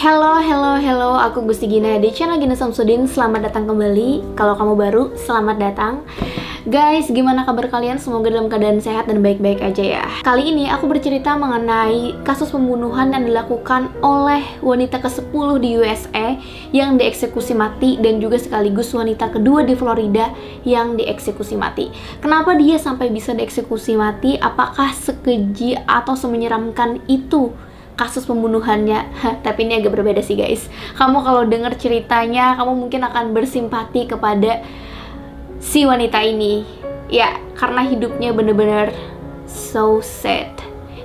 Hello, aku Gusti Gina di channel Gina Samsudin. Selamat datang kembali. Kalau kamu baru, selamat datang. Guys, gimana kabar kalian? Semoga dalam keadaan sehat dan baik-baik aja ya. Kali ini aku bercerita mengenai kasus pembunuhan yang dilakukan oleh wanita ke-10 di USA yang dieksekusi mati, dan juga sekaligus wanita kedua di Florida yang dieksekusi mati. Kenapa dia sampai bisa dieksekusi mati? Apakah sekeji atau semenyeramkan itu kasus pembunuhannya? Tapi ini agak berbeda sih guys. Kamu kalau dengar ceritanya, kamu mungkin akan bersimpati kepada si wanita ini. Ya, karena hidupnya bener-bener so sad.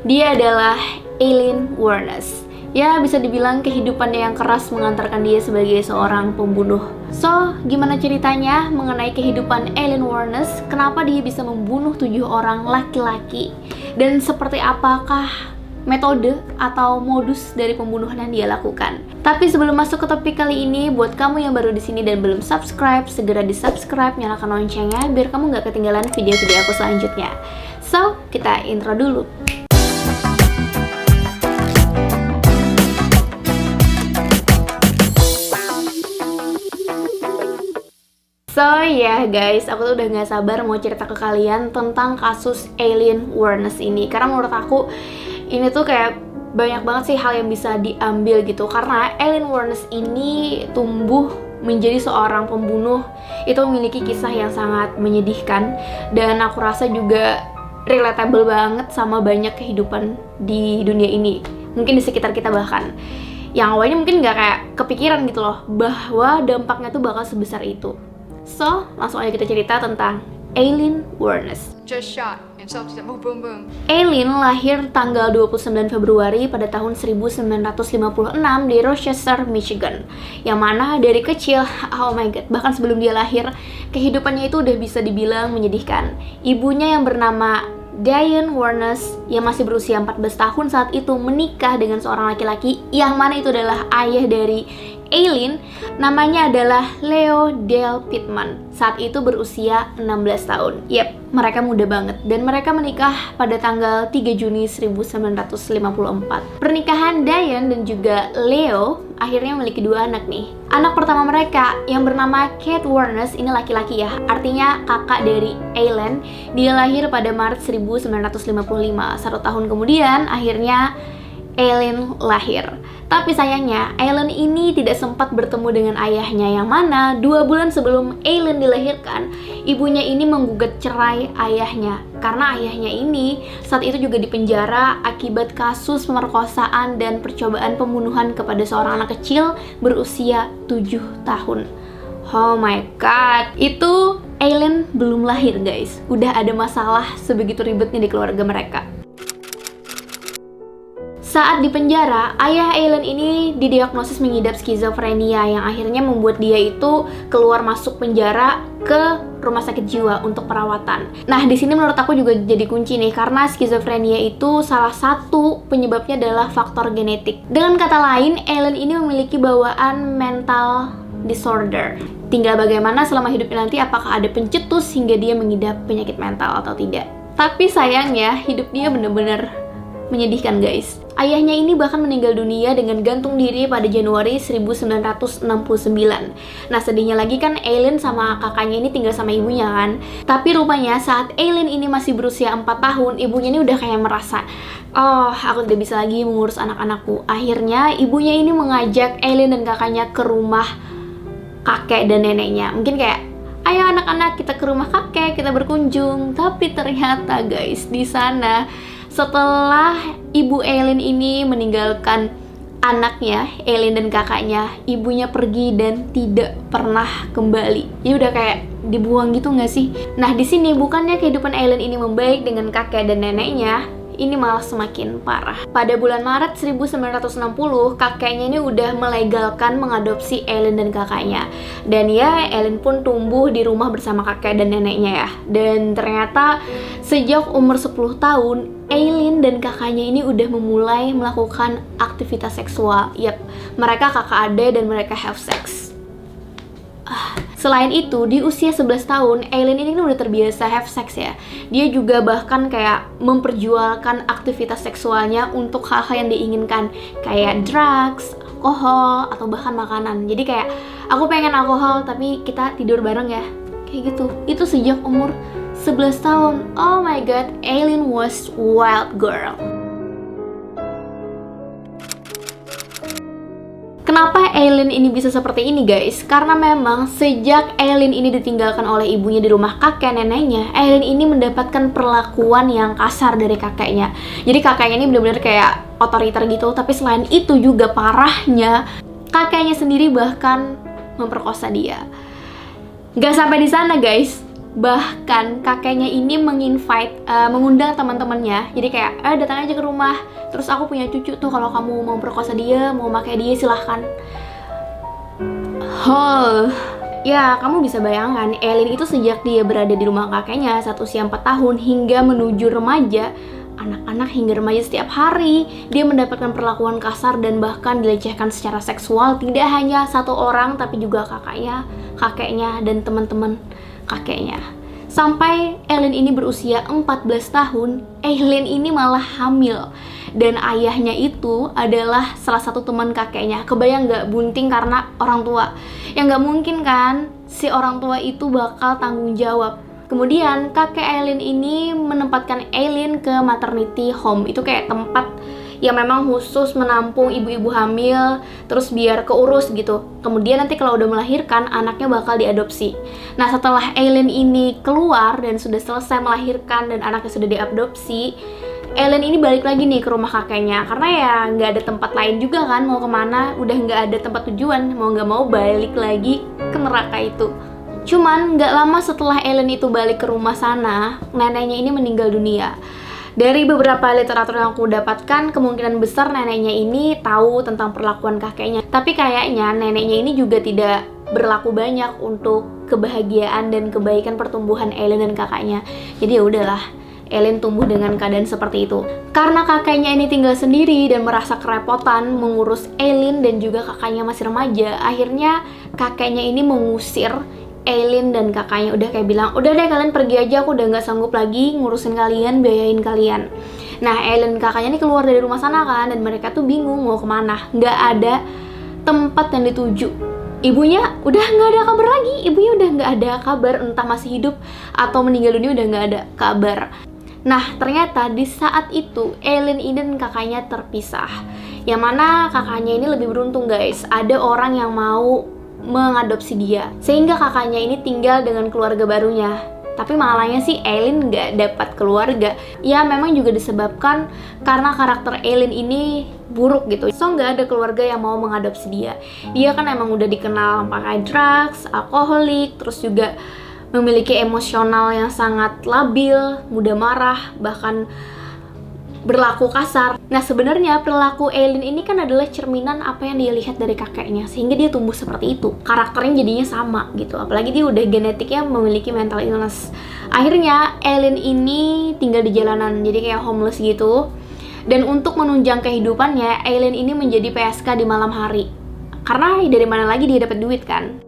Dia adalah Aileen Wuornos. Ya, bisa dibilang kehidupannya yang keras mengantarkan dia sebagai seorang pembunuh. So, gimana ceritanya mengenai kehidupan Aileen Wuornos? Kenapa dia bisa membunuh 7 orang laki-laki? Dan seperti apakah metode atau modus dari pembunuhan yang dia lakukan? Tapi sebelum masuk ke topik kali ini, buat kamu yang baru di sini dan belum subscribe, segera di-subscribe, nyalakan loncengnya biar kamu nggak ketinggalan video-video aku selanjutnya. So, kita intro dulu. So ya guys, aku tuh udah gak sabar mau cerita ke kalian tentang kasus Aileen Wuornos ini. Karena menurut aku ini tuh kayak banyak banget sih hal yang bisa diambil gitu. Karena Aileen Wuornos ini tumbuh menjadi seorang pembunuh, itu memiliki kisah yang sangat menyedihkan. Dan aku rasa juga relatable banget sama banyak kehidupan di dunia ini, mungkin di sekitar kita bahkan. Yang awalnya mungkin gak kayak kepikiran gitu loh, bahwa dampaknya tuh bakal sebesar itu. So, langsung aja kita cerita tentang Aileen Wuornos. Just shot and self boom boom boom. Aileen lahir tanggal 29 Februari pada tahun 1956 di Rochester, Michigan. Yang mana dari kecil, oh my god, bahkan sebelum dia lahir, kehidupannya itu udah bisa dibilang menyedihkan. Ibunya yang bernama Diane Wuornos yang masih berusia 14 tahun saat itu menikah dengan seorang laki-laki yang mana itu adalah ayah dari Aileen, namanya adalah Leo Dale Pittman. Saat itu berusia 16 tahun. Yep, mereka muda banget. Dan mereka menikah pada tanggal 3 Juni 1954. Pernikahan Diane dan juga Leo akhirnya memiliki 2 anak nih. Anak pertama mereka yang bernama Kate Wuornos, ini laki-laki ya, artinya kakak dari Aileen. Dia lahir pada Maret 1955. 1 tahun kemudian akhirnya Aileen lahir. Tapi sayangnya, Aileen ini tidak sempat bertemu dengan ayahnya, yang mana 2 bulan sebelum Aileen dilahirkan, ibunya ini menggugat cerai ayahnya. Karena ayahnya ini saat itu juga dipenjara akibat kasus pemerkosaan dan percobaan pembunuhan kepada seorang anak kecil berusia 7 tahun. Oh my god, itu Aileen belum lahir guys, udah ada masalah sebegitu ribetnya di keluarga mereka. Saat di penjara, ayah Aileen ini didiagnosis mengidap skizofrenia yang akhirnya membuat dia itu keluar masuk penjara ke rumah sakit jiwa untuk perawatan. Nah, di sini menurut aku juga jadi kunci nih, karena skizofrenia itu salah satu penyebabnya adalah faktor genetik. Dengan kata lain, Aileen ini memiliki bawaan mental disorder. Tinggal bagaimana selama hidupnya nanti, apakah ada pencetus hingga dia mengidap penyakit mental atau tidak. Tapi sayangnya, hidup dia bener-bener menyedihkan guys. Ayahnya ini bahkan meninggal dunia dengan gantung diri pada Januari 1969. Nah, sedihnya lagi kan Aileen sama kakaknya ini tinggal sama ibunya kan. Tapi rupanya saat Aileen ini masih berusia 4 tahun, ibunya ini udah kayak merasa, oh, aku tidak bisa lagi mengurus anak-anakku. Akhirnya ibunya ini mengajak Aileen dan kakaknya ke rumah kakek dan neneknya. Mungkin kayak, ayo anak-anak kita ke rumah kakek, kita berkunjung. Tapi ternyata guys, di sana setelah ibu Aileen ini meninggalkan anaknya, Aileen dan kakaknya, ibunya pergi dan tidak pernah kembali. Ya udah kayak dibuang gitu nggak sih? Nah, di sini bukannya kehidupan Aileen ini membaik dengan kakek dan neneknya, ini malah semakin parah. Pada bulan Maret 1960, kakeknya ini udah melegalkan mengadopsi Aileen dan kakaknya. Dan ya, Aileen pun tumbuh di rumah bersama kakek dan neneknya ya. Dan ternyata sejak umur 10 tahun, Aileen dan kakaknya ini udah memulai melakukan aktivitas seksual. Yap, mereka kakak adik dan mereka have sex. Selain itu, di usia 11 tahun, Aileen ini kan udah terbiasa have sex ya. Dia juga bahkan kayak memperjualkan aktivitas seksualnya untuk hal-hal yang diinginkan, kayak drugs, alkohol atau bahkan makanan. Jadi kayak aku pengen alkohol tapi kita tidur bareng ya, kayak gitu. Itu sejak umur 11 tahun. Oh my god, Aileen was wild girl. Kenapa Aileen ini bisa seperti ini guys? Karena memang sejak Aileen ini ditinggalkan oleh ibunya di rumah kakek neneknya, Aileen ini mendapatkan perlakuan yang kasar dari kakeknya. Jadi kakeknya ini benar-benar kayak otoriter gitu. Tapi selain itu juga parahnya, kakeknya sendiri bahkan memperkosa dia. Gak sampai di sana guys. Bahkan kakeknya ini mengundang teman-temannya. Jadi kayak, datang aja ke rumah. Terus aku punya cucu tuh, kalau kamu mau perkosa dia, mau pakai dia silahkan. Ya, kamu bisa bayangkan, Aileen itu sejak dia berada di rumah kakeknya saat usia 4 tahun hingga menuju remaja, anak-anak hingga remaja setiap hari, dia mendapatkan perlakuan kasar dan bahkan dilecehkan secara seksual. Tidak hanya satu orang, tapi juga kakeknya, dan teman-teman kakeknya. Sampai Aileen ini berusia 14 tahun, Aileen ini malah hamil. Dan ayahnya itu adalah salah satu teman kakeknya. Kebayang gak, bunting karena orang tua. Yang gak mungkin kan, si orang tua itu bakal tanggung jawab. Kemudian kakek Aileen ini menempatkan Aileen ke maternity home. Itu kayak tempat yang memang khusus menampung ibu-ibu hamil, terus biar keurus gitu. Kemudian nanti kalau udah melahirkan, anaknya bakal diadopsi. Nah, setelah Aileen ini keluar dan sudah selesai melahirkan dan anaknya sudah diadopsi, Aileen ini balik lagi nih ke rumah kakeknya. Karena ya nggak ada tempat lain juga kan, mau kemana, udah nggak ada tempat tujuan, mau nggak mau balik lagi ke neraka itu. Cuman nggak lama setelah Aileen itu balik ke rumah sana, neneknya ini meninggal dunia. Dari beberapa literatur yang aku dapatkan, kemungkinan besar neneknya ini tahu tentang perlakuan kakeknya. Tapi kayaknya neneknya ini juga tidak berlaku banyak untuk kebahagiaan dan kebaikan pertumbuhan Aileen dan kakaknya. Jadi ya udahlah, Aileen tumbuh dengan keadaan seperti itu. Karena kakaknya ini tinggal sendiri dan merasa kerepotan mengurus Aileen dan juga kakaknya masih remaja, akhirnya kakeknya ini mengusir Aileen dan kakaknya. Udah kayak bilang, udah deh kalian pergi aja, aku udah gak sanggup lagi ngurusin kalian, biayain kalian. Nah, Aileen dan kakaknya ini keluar dari rumah sana kan, dan mereka tuh bingung mau kemana. Gak ada tempat yang dituju. Ibunya udah gak ada kabar lagi, ibunya udah gak ada kabar, entah masih hidup atau meninggal dunia, udah gak ada kabar. Nah, ternyata di saat itu Aileen ini dan kakaknya terpisah. Yang mana kakaknya ini lebih beruntung guys, ada orang yang mau mengadopsi dia, sehingga kakaknya ini tinggal dengan keluarga barunya. Tapi masalahnya sih Aileen nggak dapat keluarga. Ya memang juga disebabkan karena karakter Aileen ini buruk gitu, so nggak ada keluarga yang mau mengadopsi dia. Dia kan emang udah dikenal pakai drugs, alkoholik, terus juga memiliki emosional yang sangat labil, mudah marah, bahkan berlaku kasar. Nah, sebenarnya perilaku Aileen ini kan adalah cerminan apa yang dia lihat dari kakeknya, sehingga dia tumbuh seperti itu. Karakternya jadinya sama gitu. Apalagi dia udah genetiknya memiliki mental illness. Akhirnya Aileen ini tinggal di jalanan, jadi kayak homeless gitu. Dan untuk menunjang kehidupannya, Aileen ini menjadi PSK di malam hari. Karena dari mana lagi dia dapat duit kan?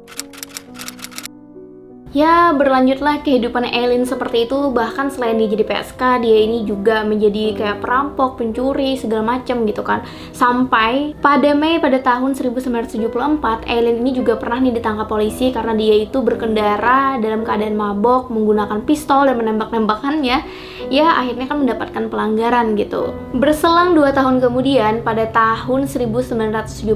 Ya, berlanjutlah kehidupan Aileen seperti itu. Bahkan selain dia jadi PSK, dia ini juga menjadi kayak perampok, pencuri, segala macam gitu kan. Sampai pada Mei pada tahun 1974, Aileen ini juga pernah nih ditangkap polisi karena dia itu berkendara dalam keadaan mabok, menggunakan pistol dan menembak-nembakannya. Ya, akhirnya kan mendapatkan pelanggaran gitu. Berselang 2 tahun kemudian, pada tahun 1976,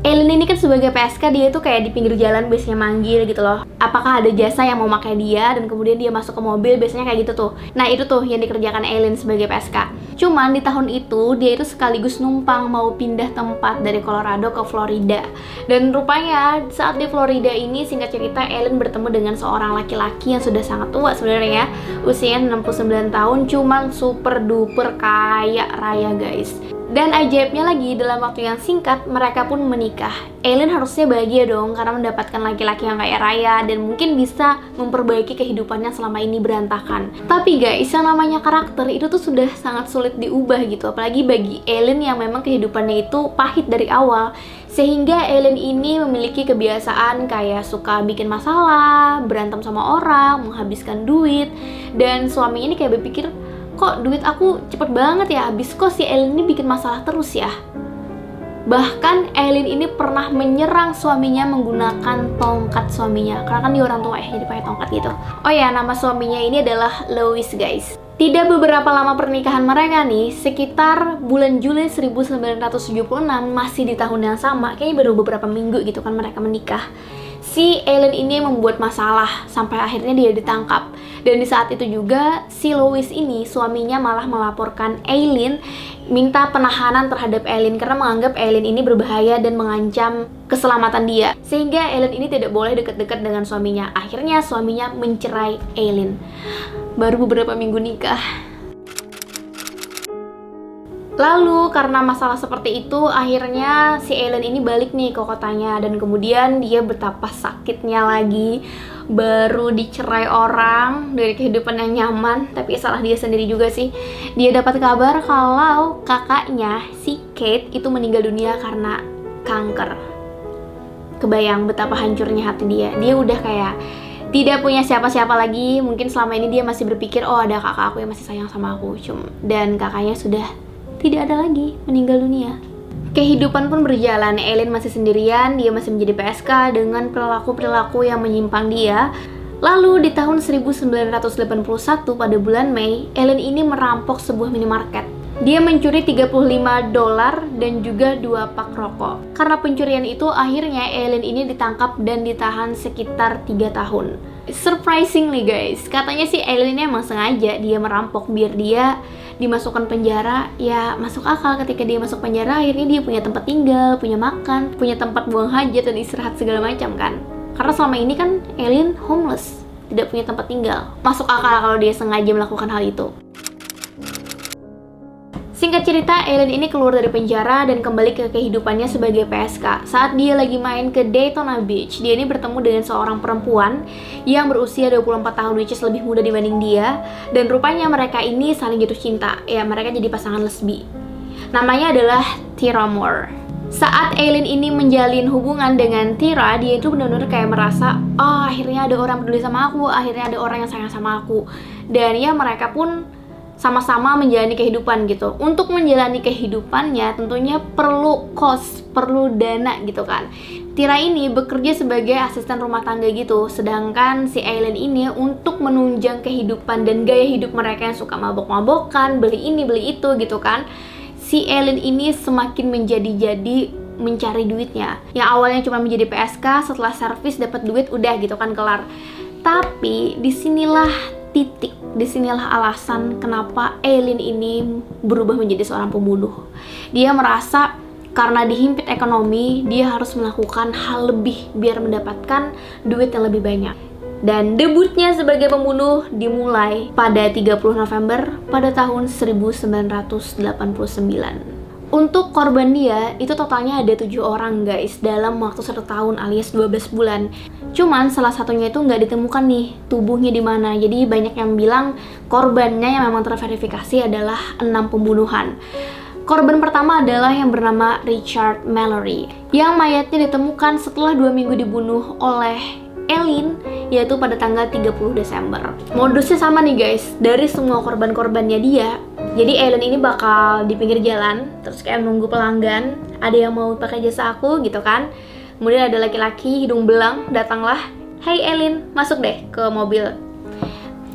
Aileen ini kan sebagai PSK, dia itu kayak di pinggir jalan biasanya manggil gitu loh. Apakah ada jasa yang mau pakai dia, dan kemudian dia masuk ke mobil, biasanya kayak gitu tuh. Nah, itu tuh yang dikerjakan Aileen sebagai PSK. Cuman di tahun itu, dia itu sekaligus numpang mau pindah tempat dari Colorado ke Florida. Dan rupanya saat di Florida ini, singkat cerita, Aileen bertemu dengan seorang laki-laki yang sudah sangat tua sebenarnya ya. Usianya 69 tahun, cuman super duper kaya raya guys. Dan ajaibnya lagi, dalam waktu yang singkat, mereka pun menikah. Aileen harusnya bahagia dong, karena mendapatkan laki-laki yang kaya raya, dan mungkin bisa memperbaiki kehidupannya selama ini berantakan. Tapi guys, yang namanya karakter itu tuh sudah sangat sulit diubah gitu. Apalagi bagi Aileen yang memang kehidupannya itu pahit dari awal. Sehingga Aileen ini memiliki kebiasaan kayak suka bikin masalah, berantem sama orang, menghabiskan duit. Dan suami ini kayak berpikir, kok duit aku cepet banget ya habis, kok si Aileen ini bikin masalah terus ya. Bahkan Eileen ini pernah menyerang suaminya menggunakan tongkat suaminya, karena kan dia orang tua ya, jadi pakai tongkat gitu. Oh ya, nama suaminya ini adalah Louis, guys. Tidak beberapa lama pernikahan mereka nih, sekitar bulan Juli 1976, masih di tahun yang sama, kayaknya baru beberapa minggu gitu kan mereka menikah. Si Eileen ini membuat masalah sampai akhirnya dia ditangkap. Dan di saat itu juga si Louis ini, suaminya malah melaporkan Eileen, minta penahanan terhadap Eileen karena menganggap Eileen ini berbahaya dan mengancam keselamatan dia. Sehingga Eileen ini tidak boleh dekat-dekat dengan suaminya. Akhirnya suaminya mencerai Eileen. Baru beberapa minggu nikah. Lalu karena masalah seperti itu, akhirnya si Eileen ini balik nih ke kotanya. Dan kemudian dia betapa sakitnya lagi, baru dicerai orang dari kehidupan yang nyaman. Tapi salah dia sendiri juga sih. Dia dapat kabar kalau kakaknya, si Kate, itu meninggal dunia karena kanker. Kebayang betapa hancurnya hati dia. Dia udah kayak tidak punya siapa-siapa lagi. Mungkin selama ini dia masih berpikir, oh ada kakak aku yang masih sayang sama aku. Dan kakaknya sudah tidak ada lagi, meninggal dunia. Kehidupan pun berjalan. Eileen masih sendirian, dia masih menjadi PSK dengan perilaku-perilaku yang menyimpang dia. Lalu di tahun 1981 pada bulan Mei, Eileen ini merampok sebuah minimarket. Dia mencuri $35 dan juga 2 pak rokok. Karena pencurian itu, akhirnya Eileen ini ditangkap dan ditahan sekitar 3 tahun. Surprisingly guys, katanya sih Eileen ini emang sengaja dia merampok biar dia dimasukkan penjara. Ya masuk akal, ketika dia masuk penjara akhirnya dia punya tempat tinggal, punya makan, punya tempat buang hajat dan istirahat segala macam kan. Karena selama ini kan Eileen homeless, tidak punya tempat tinggal. Masuk akal kalau dia sengaja melakukan hal itu. Singkat cerita, Eileen ini keluar dari penjara dan kembali ke kehidupannya sebagai PSK. Saat dia lagi main ke Daytona Beach, dia ini bertemu dengan seorang perempuan yang berusia 24 tahun, which is lebih muda dibanding dia. Dan rupanya mereka ini saling jatuh cinta. Ya, mereka jadi pasangan lesbi. Namanya adalah Tyra Moore. Saat Eileen ini menjalin hubungan dengan Tyra, dia itu benar-benar kayak merasa, oh akhirnya ada orang peduli sama aku, akhirnya ada orang yang sayang sama aku. Dan ya mereka pun sama-sama menjalani kehidupan gitu. Untuk menjalani kehidupannya tentunya perlu cost, perlu dana gitu kan. Tyra ini bekerja sebagai asisten rumah tangga gitu, sedangkan si Eileen ini untuk menunjang kehidupan dan gaya hidup mereka yang suka mabok-mabokan, beli ini beli itu gitu kan. Si Eileen ini semakin menjadi-jadi mencari duitnya. Yang awalnya cuma menjadi PSK, setelah servis dapat duit udah gitu kan kelar. Tapi disinilah alasan kenapa Eileen ini berubah menjadi seorang pembunuh. Dia merasa karena dihimpit ekonomi, dia harus melakukan hal lebih biar mendapatkan duit yang lebih banyak. Dan debutnya sebagai pembunuh dimulai pada 30 November pada tahun 1989. Untuk korban dia, itu totalnya ada 7 orang guys, dalam waktu 1 tahun alias 12 bulan. Cuman salah satunya itu nggak ditemukan nih, tubuhnya di mana. Jadi banyak yang bilang korbannya yang memang terverifikasi adalah 6 pembunuhan. Korban pertama adalah yang bernama Richard Mallory, yang mayatnya ditemukan setelah 2 minggu dibunuh oleh Eileen, yaitu pada tanggal 30 Desember. Modusnya sama nih guys, dari semua korban-korbannya dia. Jadi Eileen ini bakal di pinggir jalan, terus kayak nunggu pelanggan, ada yang mau pakai jasa aku gitu kan. Kemudian ada laki-laki hidung belang, datanglah, "Hey Eileen, masuk deh ke mobil."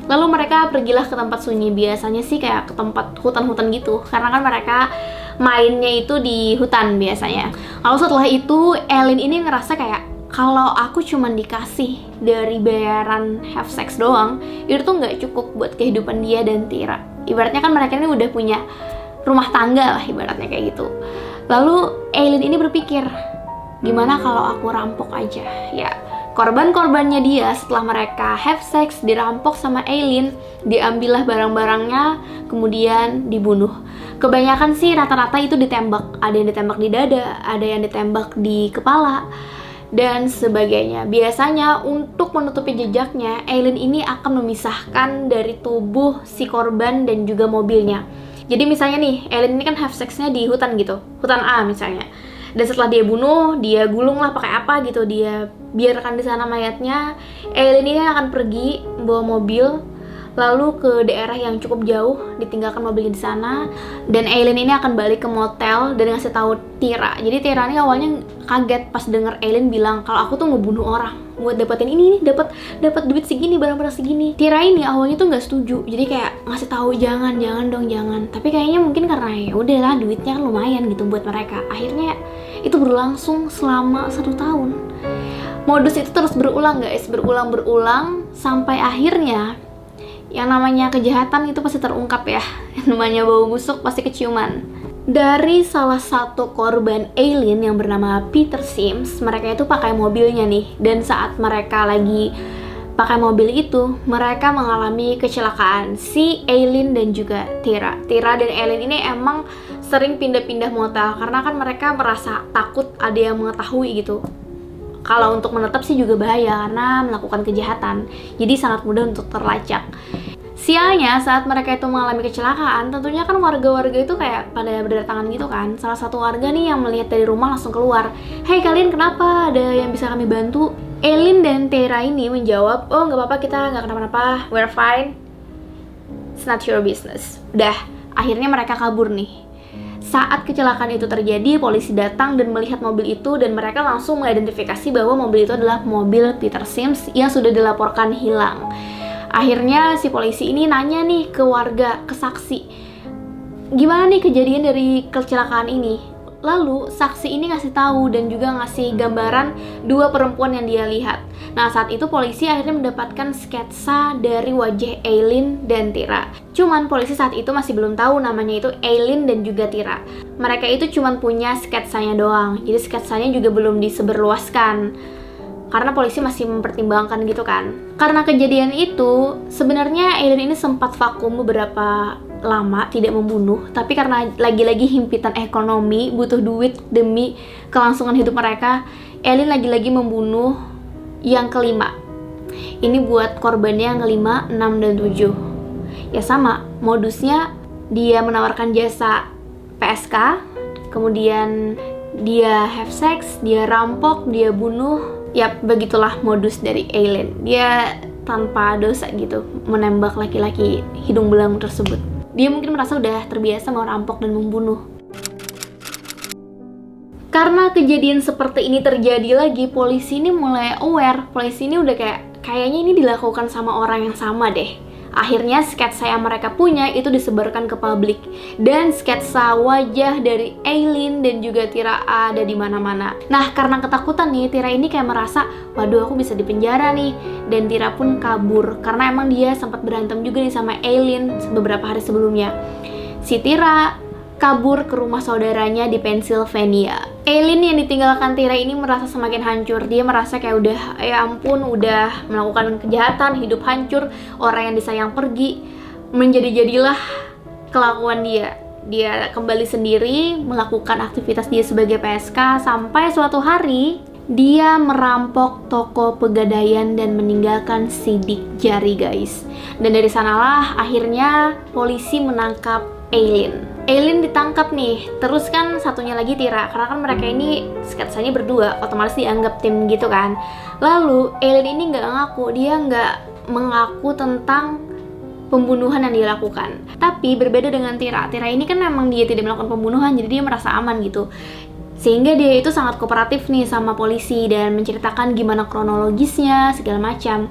Lalu mereka pergilah ke tempat sunyi, biasanya sih kayak ke tempat hutan-hutan gitu, karena kan mereka mainnya itu di hutan biasanya. Lalu setelah itu Eileen ini ngerasa kayak, kalau aku cuman dikasih dari bayaran have sex doang, itu tuh nggak cukup buat kehidupan dia dan Tyra. Ibaratnya kan mereka ini udah punya rumah tangga lah, ibaratnya kayak gitu. Lalu Eileen ini berpikir, gimana kalau aku rampok aja? Ya, korban-korbannya dia setelah mereka have sex dirampok sama Eileen, diambillah barang-barangnya, kemudian dibunuh. Kebanyakan sih rata-rata itu ditembak. Ada yang ditembak di dada, ada yang ditembak di kepala, dan sebagainya. Biasanya untuk menutupi jejaknya, Eileen ini akan memisahkan dari tubuh si korban dan juga mobilnya. Jadi misalnya nih, Eileen ini kan have sex-nya di hutan gitu, hutan A misalnya. Dan setelah dia bunuh, dia gulung lah pakai apa gitu, dia biarkan di sana mayatnya. Eileen ini akan pergi bawa mobil, lalu ke daerah yang cukup jauh, ditinggalkan mobilnya di sana, dan Eileen ini akan balik ke motel dan ngasih tahu Tira. Jadi Tira ini awalnya kaget pas denger Eileen bilang kalau aku tuh ngebunuh orang buat dapetin ini nih, dapat duit segini, barang-barang segini. Tira ini awalnya tuh nggak setuju, jadi kayak ngasih tahu jangan dong, jangan. Tapi kayaknya mungkin karena ya udahlah, duitnya kan lumayan gitu buat mereka. Akhirnya itu berlangsung selama 1 tahun. Modus itu terus berulang guys, berulang sampai akhirnya yang namanya kejahatan itu pasti terungkap ya. Yang namanya bau busuk pasti keciuman. Dari salah satu korban Eileen yang bernama Peter Sims, mereka itu pakai mobilnya nih. Dan saat mereka lagi pakai mobil itu, mereka mengalami kecelakaan. Si Eileen dan juga Tira dan Eileen ini emang sering pindah-pindah motel karena kan mereka merasa takut ada yang mengetahui gitu. Kalau untuk menetap sih juga bahaya karena melakukan kejahatan, jadi sangat mudah untuk terlacak. Sialnya saat mereka itu mengalami kecelakaan, tentunya kan warga-warga itu kayak pada berdatangan gitu kan. Salah satu warga nih yang melihat dari rumah langsung keluar, "Hei kalian, kenapa? Ada yang bisa kami bantu?" Eileen dan Tira ini menjawab, "Oh nggak apa-apa, kita nggak kenapa-napa, we're fine, it's not your business." Udah, akhirnya mereka kabur nih. Saat kecelakaan itu terjadi, polisi datang dan melihat mobil itu dan mereka langsung mengidentifikasi bahwa mobil itu adalah mobil Peter Sims yang sudah dilaporkan hilang. Akhirnya si polisi ini nanya nih ke warga, ke saksi, gimana nih kejadian dari kecelakaan ini? Lalu saksi ini ngasih tahu dan juga ngasih gambaran 2 perempuan yang dia lihat. Nah saat itu polisi akhirnya mendapatkan sketsa dari wajah Eileen dan Tira. Cuman polisi saat itu masih belum tahu namanya itu Eileen dan juga Tira. Mereka itu cuman punya sketsanya doang. Jadi sketsanya juga belum disebarluaskan karena polisi masih mempertimbangkan gitu kan. Karena kejadian itu sebenarnya Eileen ini sempat vakum beberapa lama tidak membunuh, tapi karena lagi-lagi himpitan ekonomi, butuh duit demi kelangsungan hidup mereka, Eileen lagi-lagi membunuh yang kelima. Ini buat korbannya yang kelima, 6 dan 7. Ya sama, modusnya dia menawarkan jasa PSK, kemudian dia have sex, dia rampok, dia bunuh. Yap, begitulah modus dari Eileen. Dia tanpa dosa gitu menembak laki-laki hidung belang tersebut. Dia mungkin merasa udah terbiasa merampok dan membunuh. Karena kejadian seperti ini terjadi lagi, polisi ini mulai aware. Polisi ini udah kayaknya ini dilakukan sama orang yang sama deh. Akhirnya sketsa yang mereka punya itu disebarkan ke publik. Dan sketsa wajah dari Eileen dan juga Tira ada di mana-mana. Nah, karena ketakutan nih, Tira ini kayak merasa, waduh aku bisa dipenjara nih. Dan Tira pun kabur karena emang dia sempat berantem juga nih sama Eileen beberapa hari sebelumnya. Si Tira kabur ke rumah saudaranya di Pennsylvania. Eileen yang ditinggalkan Tira ini merasa semakin hancur. Dia merasa kayak udah, ya ampun, udah melakukan kejahatan, hidup hancur, orang yang disayang pergi. Menjadi-jadilah kelakuan dia. Dia kembali sendiri, melakukan aktivitas dia sebagai PSK, sampai suatu hari dia merampok toko pegadaian dan meninggalkan sidik jari guys. Dan dari sanalah akhirnya polisi menangkap Eileen. Eileen ditangkap nih, terus kan satunya lagi Tira, karena kan mereka ini sketsanya berdua, otomatis dianggap tim gitu kan. Lalu Eileen ini nggak ngaku, dia nggak mengaku tentang pembunuhan yang dia lakukan. Tapi berbeda dengan Tira ini kan memang dia tidak melakukan pembunuhan, jadi dia merasa aman gitu. Sehingga dia itu sangat kooperatif nih sama polisi dan menceritakan gimana kronologisnya, segala macam.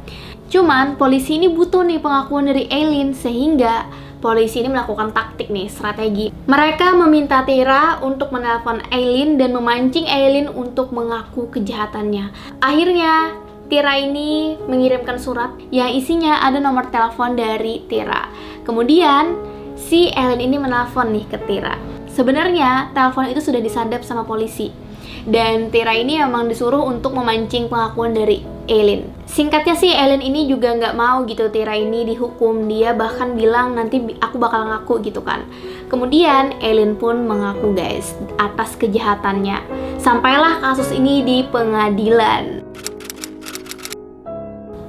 Cuman polisi ini butuh nih pengakuan dari Eileen, sehingga polisi ini melakukan taktik nih, strategi. Mereka meminta Tira untuk menelpon Eileen dan memancing Eileen untuk mengaku kejahatannya. Akhirnya Tira ini mengirimkan surat yang isinya ada nomor telepon dari Tira. Kemudian si Eileen ini menelpon nih ke Tira. Sebenarnya telepon itu sudah disadap sama polisi. Dan Tira ini emang disuruh untuk memancing pengakuan dari Eileen. Singkatnya sih, Eileen ini juga nggak mau gitu Tira ini dihukum. Dia bahkan bilang nanti aku bakal ngaku gitu kan. Kemudian Eileen pun mengaku guys atas kejahatannya. Sampailah kasus ini di pengadilan.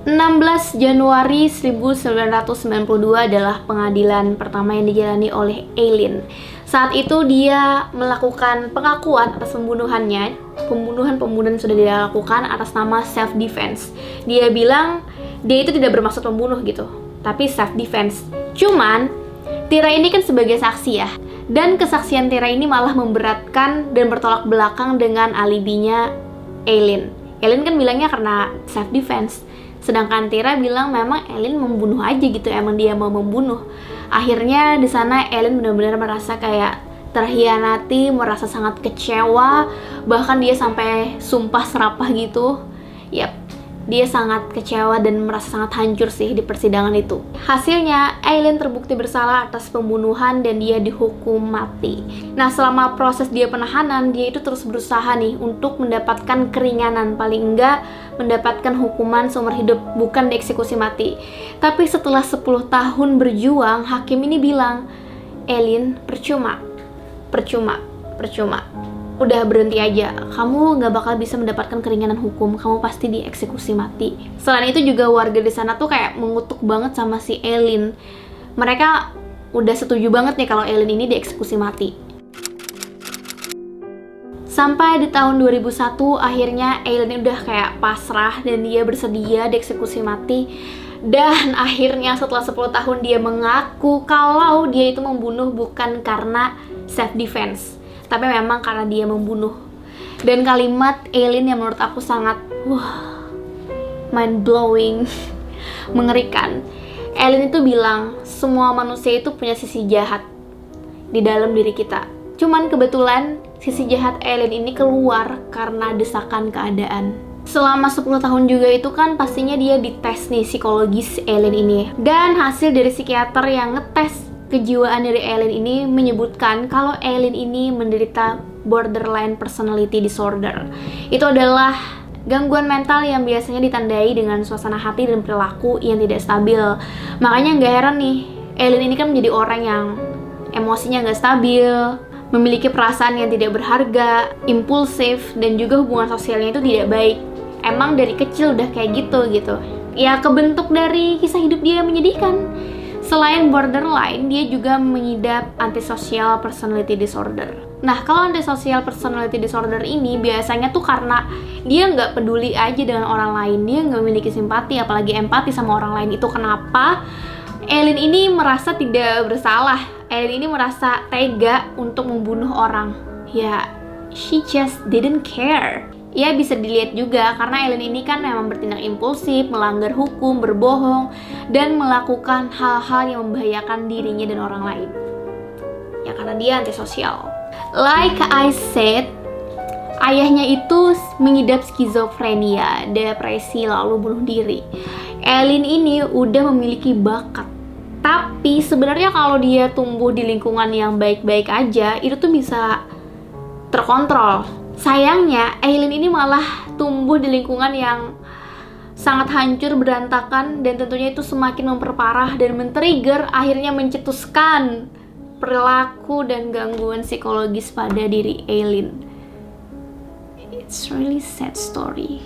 16 Januari 1992 adalah pengadilan pertama yang dijalani oleh Eileen. Saat itu dia melakukan pengakuan atas pembunuhannya. Pembunuhan sudah dia lakukan atas nama self defense. Dia bilang dia itu tidak bermaksud membunuh gitu. tapi self defense. Cuman Tira ini kan sebagai saksi ya, dan kesaksian Tira ini malah memberatkan dan bertolak belakang dengan alibinya Eileen. Eileen kan bilangnya karena self defense, sedangkan Tira bilang memang Eileen membunuh aja gitu, emang dia mau membunuh. Akhirnya di sana Eileen benar-benar merasa kayak terhianati, merasa sangat kecewa, bahkan dia sampai sumpah serapah gitu. Yap, dia sangat kecewa dan merasa sangat hancur sih di persidangan itu. Hasilnya, Eileen terbukti bersalah atas pembunuhan dan dia dihukum mati. Nah, selama proses dia penahanan, dia itu terus berusaha nih untuk mendapatkan keringanan, paling enggak mendapatkan hukuman seumur hidup, bukan dieksekusi mati. Tapi setelah 10 tahun berjuang, hakim ini bilang, Eileen, percuma. Udah berhenti aja, kamu gak bakal bisa mendapatkan keringanan hukum, kamu pasti dieksekusi mati. Selain itu juga warga di sana tuh kayak mengutuk banget sama si Eileen. Mereka udah setuju banget nih kalau Eileen ini dieksekusi mati. Sampai di tahun 2001 akhirnya Eileen udah kayak pasrah dan dia bersedia dieksekusi mati. Dan akhirnya setelah 10 tahun dia mengaku kalau dia itu membunuh bukan karena self defense, tapi memang karena dia membunuh. Dan kalimat Eileen yang menurut aku sangat mind blowing, mengerikan. Eileen itu bilang semua manusia itu punya sisi jahat di dalam diri kita. Cuman kebetulan sisi jahat Eileen ini keluar karena desakan keadaan. Selama 10 tahun juga itu kan pastinya dia dites nih psikologis Eileen ini. Dan hasil dari psikiater yang ngetes kejiwaan dari Eileen ini menyebutkan kalau Eileen ini menderita borderline personality disorder. Itu adalah gangguan mental yang biasanya ditandai dengan suasana hati dan perilaku yang tidak stabil. Makanya nggak heran nih, Eileen ini kan menjadi orang yang emosinya nggak stabil, memiliki perasaan yang tidak berharga, impulsif, dan juga hubungan sosialnya itu tidak baik. Emang dari kecil udah kayak gitu. Ya kebentuk dari kisah hidup dia yang menyedihkan. Selain borderline, dia juga mengidap antisocial personality disorder. Nah, kalau antisocial personality disorder ini biasanya tuh karena dia nggak peduli aja dengan orang lain, dia nggak memiliki simpati, apalagi empati sama orang lain. Itu kenapa Eileen ini merasa tidak bersalah. Eileen ini merasa tega untuk membunuh orang. Ya, she just didn't care. Ya bisa dilihat juga karena Eileen ini kan memang bertindak impulsif, melanggar hukum, berbohong, dan melakukan hal-hal yang membahayakan dirinya dan orang lain. Ya karena dia antisosial. Like I said, ayahnya itu mengidap skizofrenia, depresi, lalu bunuh diri. Eileen ini udah memiliki bakat. Tapi sebenarnya kalau dia tumbuh di lingkungan yang baik-baik aja, itu tuh bisa terkontrol. Sayangnya, Eileen ini malah tumbuh di lingkungan yang sangat hancur, berantakan, dan tentunya itu semakin memperparah dan men-trigger, akhirnya mencetuskan perilaku dan gangguan psikologis pada diri Eileen. It's really sad story.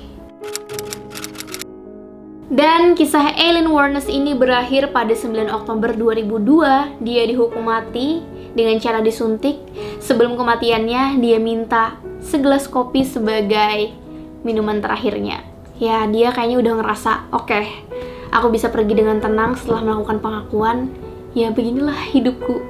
Dan kisah Eileen Wuornos ini berakhir pada 9 Oktober 2002. Dia dihukum mati dengan cara disuntik. Sebelum kematiannya, dia minta segelas kopi sebagai minuman terakhirnya. Ya, dia kayaknya udah ngerasa, oke, aku bisa pergi dengan tenang setelah melakukan pengakuan. Ya, beginilah hidupku.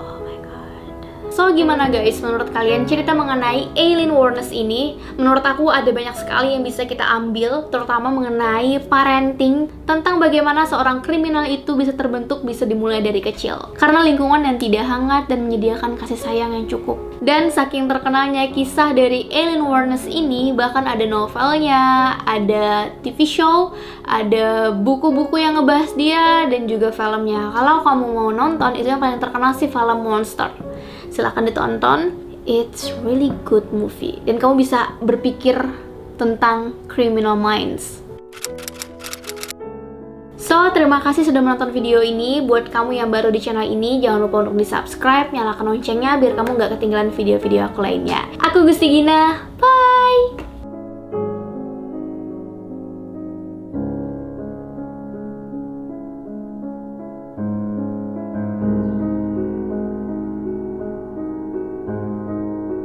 Oh my god. So, gimana guys menurut kalian cerita mengenai Eileen Wuornos ini? Menurut aku ada banyak sekali yang bisa kita ambil, terutama mengenai parenting, tentang bagaimana seorang kriminal itu bisa terbentuk, bisa dimulai dari kecil. Karena lingkungan yang tidak hangat dan menyediakan kasih sayang yang cukup. Dan saking terkenalnya kisah dari Eileen Wuornos ini, bahkan ada novelnya, ada TV show, ada buku-buku yang ngebahas dia, dan juga filmnya. Kalau kamu mau nonton, itu yang paling terkenal sih film Monster. Silahkan ditonton, it's really good movie. Dan kamu bisa berpikir tentang Criminal Minds. So, terima kasih sudah menonton video ini. Buat kamu yang baru di channel ini, jangan lupa untuk di-subscribe, nyalakan loncengnya biar kamu nggak ketinggalan video-video aku lainnya. Aku Gusti Gina, bye!